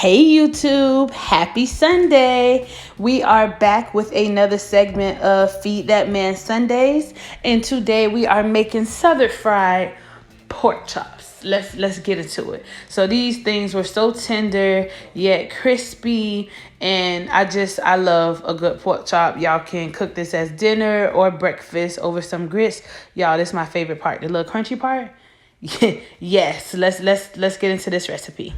Hey YouTube, happy Sunday. We are back with another segment of Feed That Man Sundays, and today we are making southern fried pork chops. Let's get into it. So these things were so tender yet crispy, and I love a good pork chop. Y'all can cook this as dinner or breakfast over some grits. Y'all, this is my favorite part, the little crunchy part. Yes, let's get into this recipe.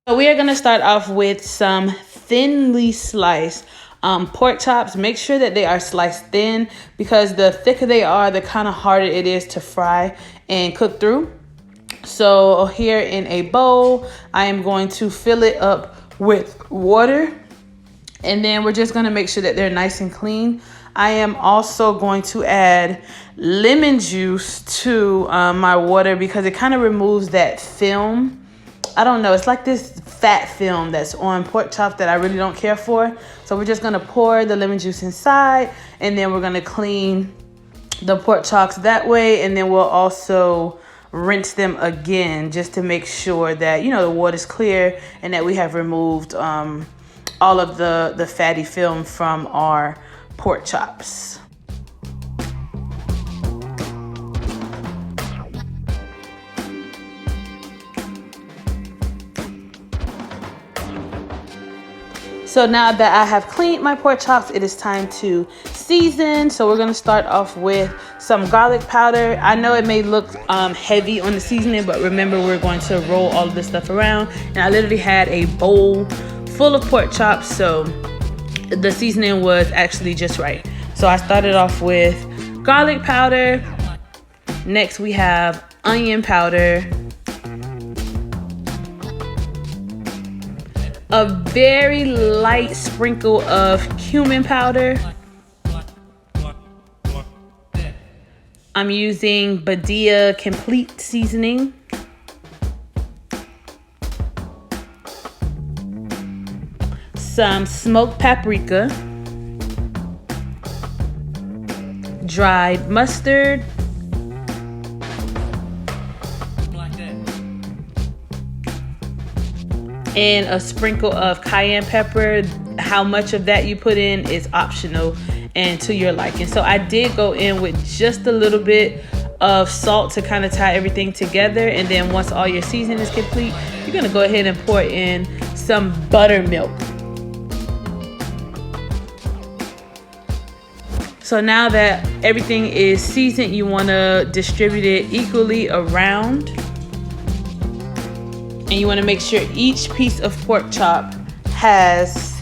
So we are going to start off with some thinly sliced pork chops. Make sure that they are sliced thin, because the thicker they are, the kind of harder it is to fry and cook through. So here in a bowl, I am going to fill it up with water, and then we're just going to make sure that they're nice and clean. I am also going to add lemon juice to my water, because it kind of removes that film. I don't know, it's like this fat film that's on pork chops that I really don't care for. So we're just gonna pour the lemon juice inside, and then we're gonna clean the pork chops that way, and then we'll also rinse them again just to make sure that, you know, the water's clear and that we have removed all of the fatty film from our pork chops. So now that I have cleaned my pork chops, it is time to season. So we're gonna start off with some garlic powder. I know it may look heavy on the seasoning, but remember, we're going to roll all of this stuff around. And I literally had a bowl full of pork chops, so the seasoning was actually just right. So I started off with garlic powder. Next we have onion powder. A very light sprinkle of cumin powder. I'm using Badia Complete seasoning. Some smoked paprika. Dried mustard. And a sprinkle of cayenne pepper. How much of that you put in is optional and to your liking. So I did go in with just a little bit of salt to kind of tie everything together. And then once all your seasoning is complete, you're gonna go ahead and pour in some buttermilk. So now that everything is seasoned, you wanna distribute it equally around. And you want to make sure each piece of pork chop has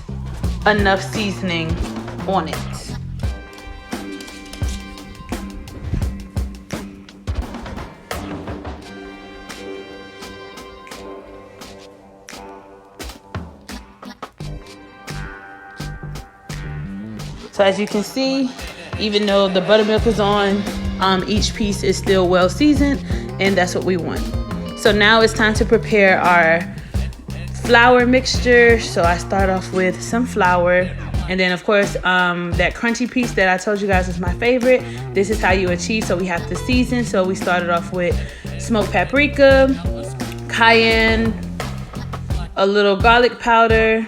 enough seasoning on it. So as you can see, even though the buttermilk is on, each piece is still well seasoned, and that's what we want. So now it's time to prepare our flour mixture. So I start off with some flour, and then of course that crunchy piece that I told you guys is my favorite. This is how you achieve, so we have to season. So we started off with smoked paprika, cayenne, a little garlic powder,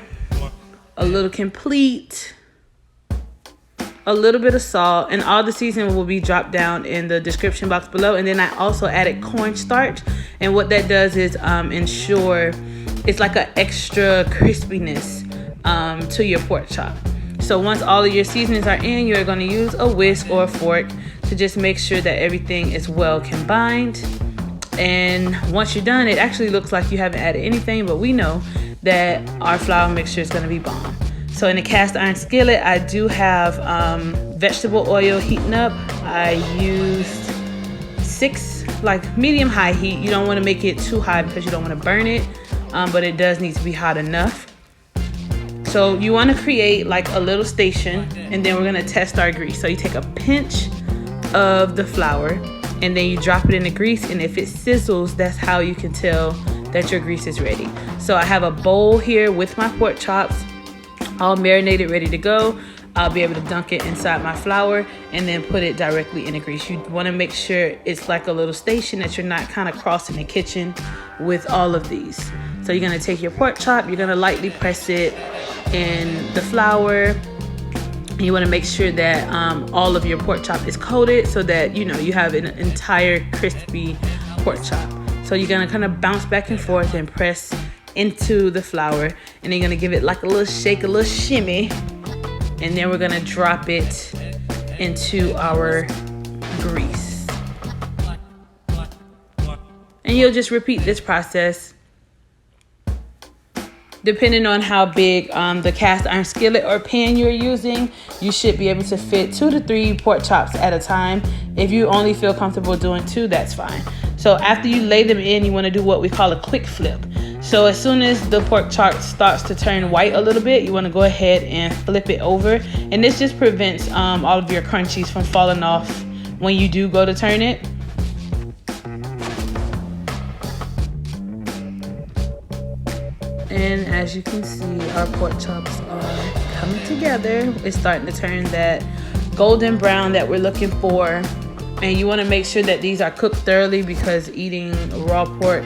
a little complete, a little bit of salt, and all the seasoning will be dropped down in the description box below. And then I also added corn starch, and what that does is ensure it's like an extra crispiness to your pork chop. So once all of your seasonings are in, you're going to use a whisk or a fork to just make sure that everything is well combined. And once you're done, it actually looks like you haven't added anything, but we know that our flour mixture is going to be bomb. So in a cast iron skillet, I do have vegetable oil heating up. I used 6, like medium high heat. You don't want to make it too high because you don't want to burn it, but it does need to be hot enough. So you want to create like a little station, and then we're going to test our grease. So you take a pinch of the flour, and then you drop it in the grease, and if it sizzles, that's how you can tell that your grease is ready. So I have a bowl here with my pork chops all marinated, ready to go. I'll be able to dunk it inside my flour and then put it directly in the grease. You want to make sure it's like a little station, that you're not kind of crossing the kitchen with all of these. So you're going to take your pork chop, you're going to lightly press it in the flour. You want to make sure that all of your pork chop is coated so that, you know, you have an entire crispy pork chop. So you're going to kind of bounce back and forth and press into the flour, and then you're going to give it like a little shake, a little shimmy. And then we're gonna drop it into our grease. And you'll just repeat this process. Depending on how big the cast iron skillet or pan you're using, you should be able to fit 2 to 3 pork chops at a time. If you only feel comfortable doing 2, that's fine. So after you lay them in, you wanna do what we call a quick flip. So as soon as the pork chop starts to turn white a little bit, you want to go ahead and flip it over. And this just prevents all of your crunchies from falling off when you do go to turn it. And as you can see, our pork chops are coming together. It's starting to turn that golden brown that we're looking for. And you want to make sure that these are cooked thoroughly, because eating raw pork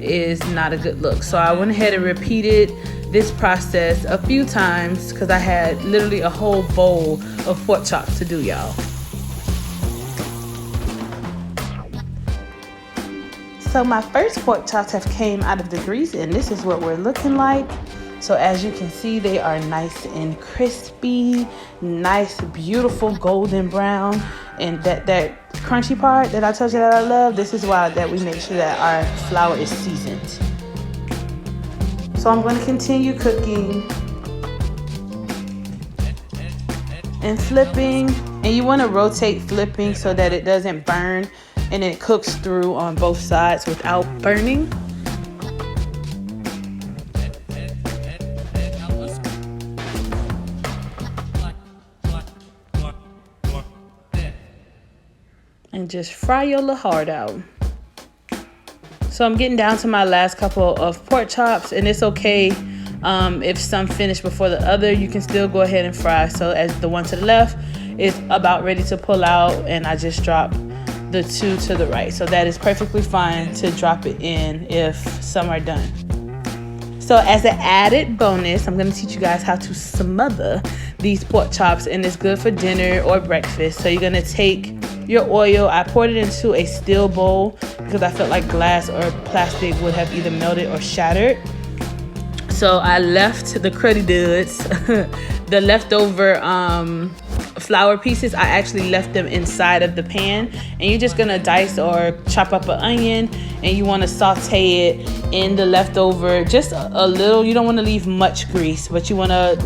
is not a good look. So I went ahead and repeated this process a few times because I had literally a whole bowl of pork chops to do, y'all. So my first pork chops have came out of the grease, and this is what we're looking like. So as you can see, they are nice and crispy, nice, beautiful golden brown. And that crunchy part that I told you that I love, this is why that we make sure that our flour is seasoned. So I'm going to continue cooking and flipping. And you want to rotate flipping so that it doesn't burn and it cooks through on both sides without burning. And just fry your little heart out. So I'm getting down to my last couple of pork chops, and it's okay if some finish before the other. You can still go ahead and fry. So as the one to the left is about ready to pull out, and I just dropped the 2 to the right. So that is perfectly fine to drop it in if some are done. So as an added bonus, I'm going to teach you guys how to smother these pork chops, and it's good for dinner or breakfast. So you're going to take your oil. I poured it into a steel bowl because I felt like glass or plastic would have either melted or shattered. So I left the cruddy duds, the leftover flour pieces, I actually left them inside of the pan. And you're just gonna dice or chop up an onion, and you wanna saute it in the leftover, just a little. You don't wanna leave much grease, but you wanna,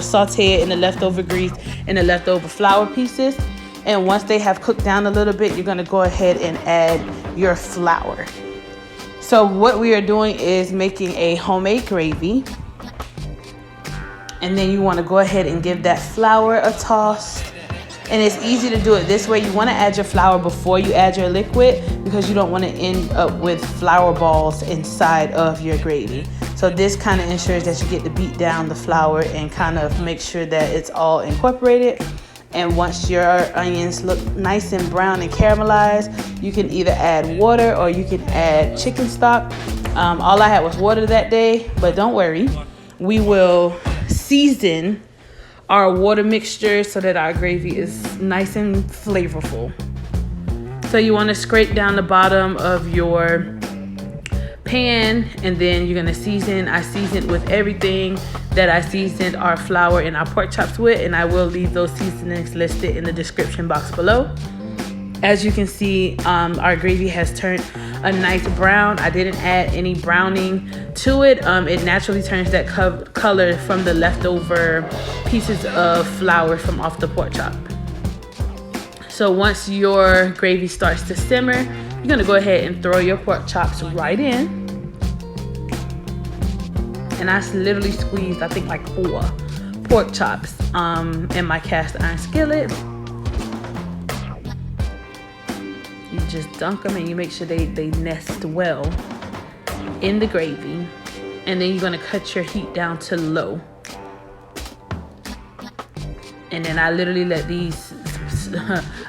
saute it in the leftover grease and the leftover flour pieces. And once they have cooked down a little bit, you're gonna go ahead and add your flour. So what we are doing is making a homemade gravy. And then you wanna go ahead and give that flour a toss. And it's easy to do it this way. You wanna add your flour before you add your liquid, because you don't wanna end up with flour balls inside of your gravy. So this kind of ensures that you get to beat down the flour and kind of make sure that it's all incorporated. And once your onions look nice and brown and caramelized, you can either add water or you can add chicken stock. All I had was water that day, but don't worry. We will season our water mixture so that our gravy is nice and flavorful. So you want to scrape down the bottom of your pan, and then you're going to season. I seasoned with everything that I seasoned our flour and our pork chops with, and I will leave those seasonings listed in the description box below. As you can see, our gravy has turned a nice brown. I didn't add any browning to it. It naturally turns that color from the leftover pieces of flour from off the pork chop. So once your gravy starts to simmer, you're gonna go ahead and throw your pork chops right in. And I literally squeezed, I think, like 4 pork chops in my cast iron skillet. You just dunk them and you make sure they nest well in the gravy. And then you're gonna cut your heat down to low. And then I literally let these,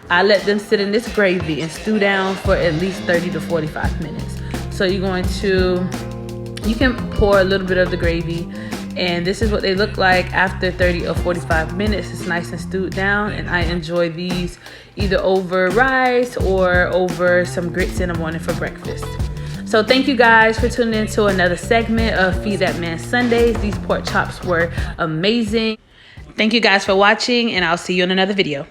I let them sit in this gravy and stew down for at least 30 to 45 minutes. So you're going to, you can pour a little bit of the gravy, and this is what they look like after 30 or 45 minutes. It's nice and stewed down, and I enjoy these either over rice or over some grits in the morning for breakfast. So thank you guys for tuning in to another segment of Feed That Man Sundays. These pork chops were amazing. Thank you guys for watching, and I'll see you in another video.